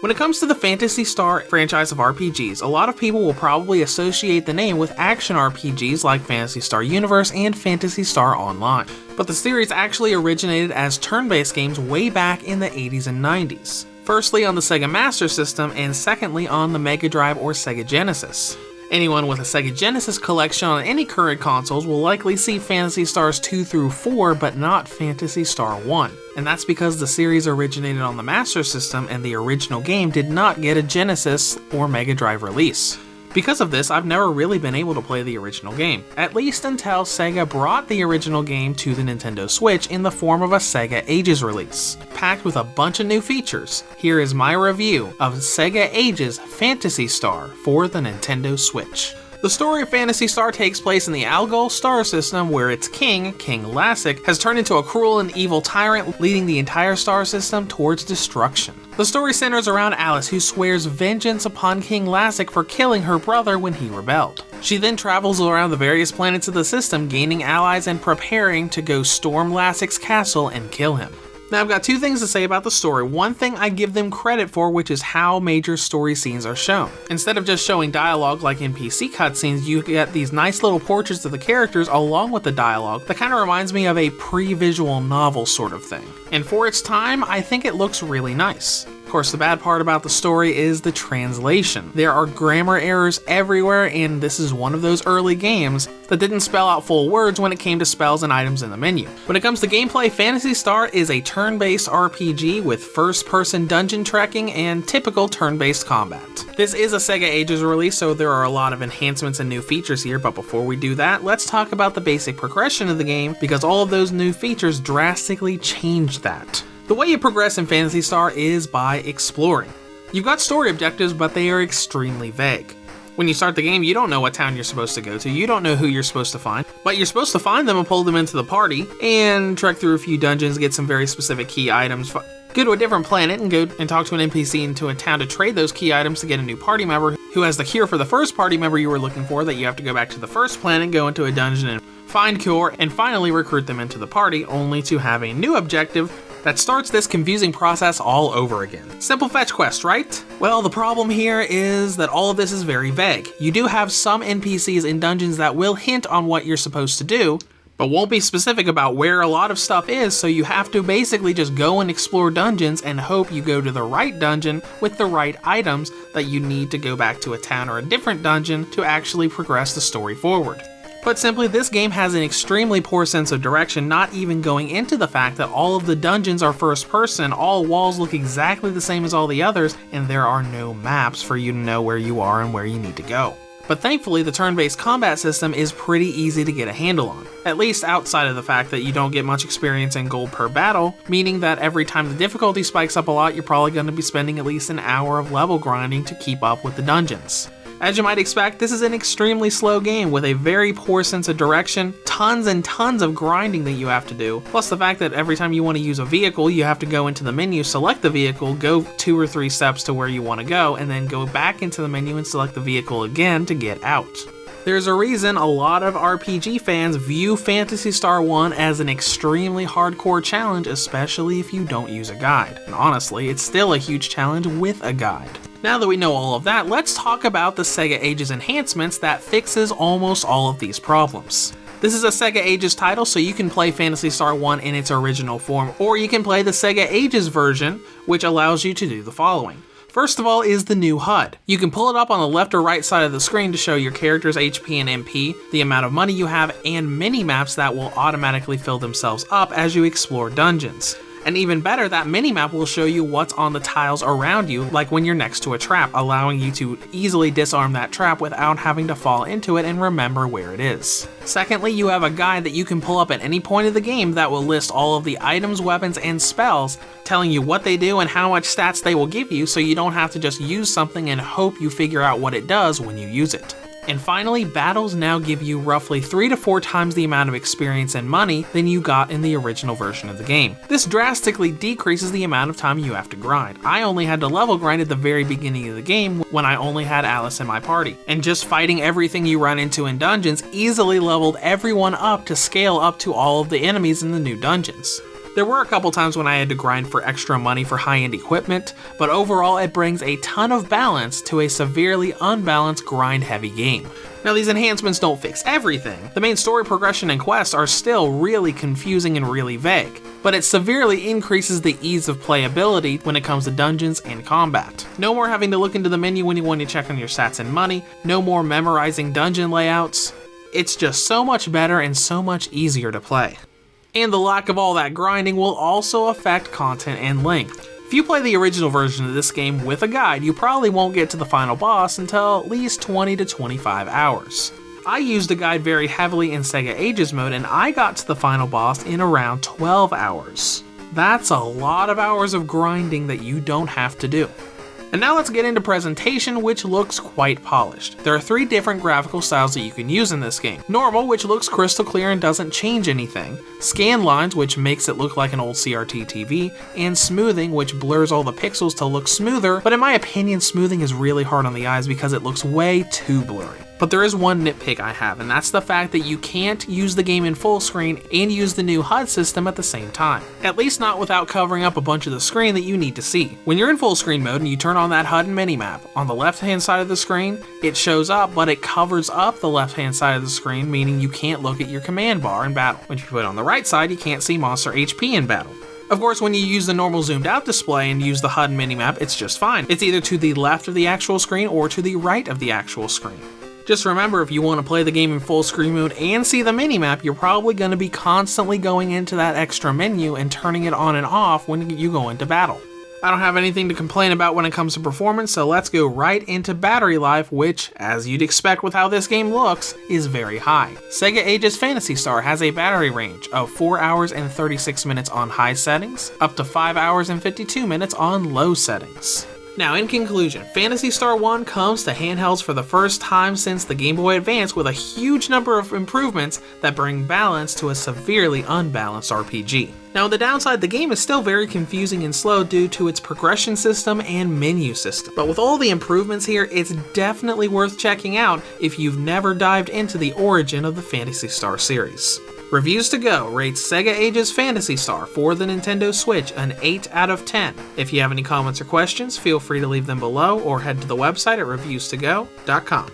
When it comes to the Phantasy Star franchise of RPGs, a lot of people will probably associate the name with action RPGs like Phantasy Star Universe and Phantasy Star Online. But the series actually originated as turn-based games way back in the 80s and 90s. Firstly on the Sega Master System, and secondly on the Mega Drive or Sega Genesis. Anyone with a Sega Genesis collection on any current consoles will likely see Phantasy Stars 2 through 4, but not Phantasy Star 1. And that's because the series originated on the Master System and the original game did not get a Genesis or Mega Drive release. Because of this, I've never really been able to play the original game, at least until Sega brought the original game to the Nintendo Switch in the form of a Sega Ages release, packed with a bunch of new features. Here is my review of Sega Ages Phantasy Star for the Nintendo Switch. The story of Phantasy Star takes place in the Algol star system where its king, King Lassic, has turned into a cruel and evil tyrant leading the entire star system towards destruction. The story centers around Alice, who swears vengeance upon King Lassic for killing her brother when he rebelled. She then travels around the various planets of the system, gaining allies and preparing to go storm Lassic's castle and kill him. Now I've got two things to say about the story. One thing I give them credit for, which is how major story scenes are shown. Instead of just showing dialogue like NPC cutscenes, you get these nice little portraits of the characters along with the dialogue that kind of reminds me of a pre-visual novel sort of thing. And for its time, I think it looks really nice. Of course, the bad part about the story is the translation. There are grammar errors everywhere, and this is one of those early games that didn't spell out full words when it came to spells and items in the menu. When it comes to gameplay, Phantasy Star is a turn-based RPG with first-person dungeon trekking and typical turn-based combat. This is a Sega Ages release, so there are a lot of enhancements and new features here, but before we do that, let's talk about the basic progression of the game, because all of those new features drastically change that. The way you progress in Phantasy Star is by exploring. You've got story objectives, but they are extremely vague. When you start the game, you don't know what town you're supposed to go to, you don't know who you're supposed to find, but you're supposed to find them and pull them into the party, and trek through a few dungeons, get some very specific key items, go to a different planet and go and talk to an NPC into a town to trade those key items to get a new party member who has the cure for the first party member you were looking for that you have to go back to the first planet, go into a dungeon and find cure, and finally recruit them into the party, only to have a new objective that starts this confusing process all over again. Simple fetch quest, right? Well, the problem here is that all of this is very vague. You do have some NPCs in dungeons that will hint on what you're supposed to do, but won't be specific about where a lot of stuff is, so you have to basically just go and explore dungeons and hope you go to the right dungeon with the right items that you need to go back to a town or a different dungeon to actually progress the story forward. Put simply, this game has an extremely poor sense of direction, not even going into the fact that all of the dungeons are first person, all walls look exactly the same as all the others, and there are no maps for you to know where you are and where you need to go. But thankfully, the turn-based combat system is pretty easy to get a handle on, at least outside of the fact that you don't get much experience and gold per battle, meaning that every time the difficulty spikes up a lot, you're probably going to be spending at least an hour of level grinding to keep up with the dungeons. As you might expect, this is an extremely slow game with a very poor sense of direction, tons and tons of grinding that you have to do, plus the fact that every time you want to use a vehicle, you have to go into the menu, select the vehicle, go 2 or 3 steps to where you want to go, and then go back into the menu and select the vehicle again to get out. There's a reason a lot of RPG fans view Phantasy Star 1 as an extremely hardcore challenge, especially if you don't use a guide. And honestly, it's still a huge challenge with a guide. Now that we know all of that, let's talk about the Sega Ages enhancements that fixes almost all of these problems. This is a Sega Ages title, so you can play Phantasy Star 1 in its original form, or you can play the Sega Ages version, which allows you to do the following. First of all is the new HUD. You can pull it up on the left or right side of the screen to show your character's HP and MP, the amount of money you have, and mini-maps that will automatically fill themselves up as you explore dungeons. And even better, that minimap will show you what's on the tiles around you, like when you're next to a trap, allowing you to easily disarm that trap without having to fall into it and remember where it is. Secondly, you have a guide that you can pull up at any point of the game that will list all of the items, weapons, and spells, telling you what they do and how much stats they will give you, so you don't have to just use something and hope you figure out what it does when you use it. And finally, battles now give you roughly 3 to 4 times the amount of experience and money than you got in the original version of the game. This drastically decreases the amount of time you have to grind. I only had to level grind at the very beginning of the game when I only had Alice in my party, and just fighting everything you run into in dungeons easily leveled everyone up to scale up to all of the enemies in the new dungeons. There were a couple times when I had to grind for extra money for high-end equipment, but overall it brings a ton of balance to a severely unbalanced grind-heavy game. Now, these enhancements don't fix everything. The main story progression and quests are still really confusing and really vague, but it severely increases the ease of playability when it comes to dungeons and combat. No more having to look into the menu when you want to check on your stats and money, no more memorizing dungeon layouts. It's just so much better and so much easier to play. And the lack of all that grinding will also affect content and length. If you play the original version of this game with a guide, you probably won't get to the final boss until at least 20 to 25 hours. I used a guide very heavily in Sega Ages mode, and I got to the final boss in around 12 hours. That's a lot of hours of grinding that you don't have to do. And now let's get into presentation, which looks quite polished. There are 3 different graphical styles that you can use in this game. Normal, which looks crystal clear and doesn't change anything. Scan lines, which makes it look like an old CRT TV. And smoothing, which blurs all the pixels to look smoother, but in my opinion, smoothing is really hard on the eyes because it looks way too blurry. But there is one nitpick I have, and that's the fact that you can't use the game in full screen and use the new HUD system at the same time. At least not without covering up a bunch of the screen that you need to see. When you're in full screen mode and you turn on that HUD and minimap, on the left hand side of the screen, it shows up, but it covers up the left hand side of the screen, meaning you can't look at your command bar in battle. When you put it on the right side, you can't see monster HP in battle. Of course, when you use the normal zoomed out display and use the HUD minimap, it's just fine. It's either to the left of the actual screen or to the right of the actual screen. Just remember, if you want to play the game in full screen mode and see the minimap, you're probably going to be constantly going into that extra menu and turning it on and off when you go into battle. I don't have anything to complain about when it comes to performance, so let's go right into battery life, which, as you'd expect with how this game looks, is very high. Sega Ages Phantasy Star has a battery range of 4 hours and 36 minutes on high settings, up to 5 hours and 52 minutes on low settings. Now, in conclusion, Phantasy Star 1 comes to handhelds for the first time since the Game Boy Advance with a huge number of improvements that bring balance to a severely unbalanced RPG. Now, on the downside, the game is still very confusing and slow due to its progression system and menu system. But with all the improvements here, it's definitely worth checking out if you've never dived into the origin of the Phantasy Star series. Reviews to Go rates Sega Ages Phantasy Star for the Nintendo Switch an 8 out of 10. If you have any comments or questions, feel free to leave them below or head to the website at reviewstogo.com.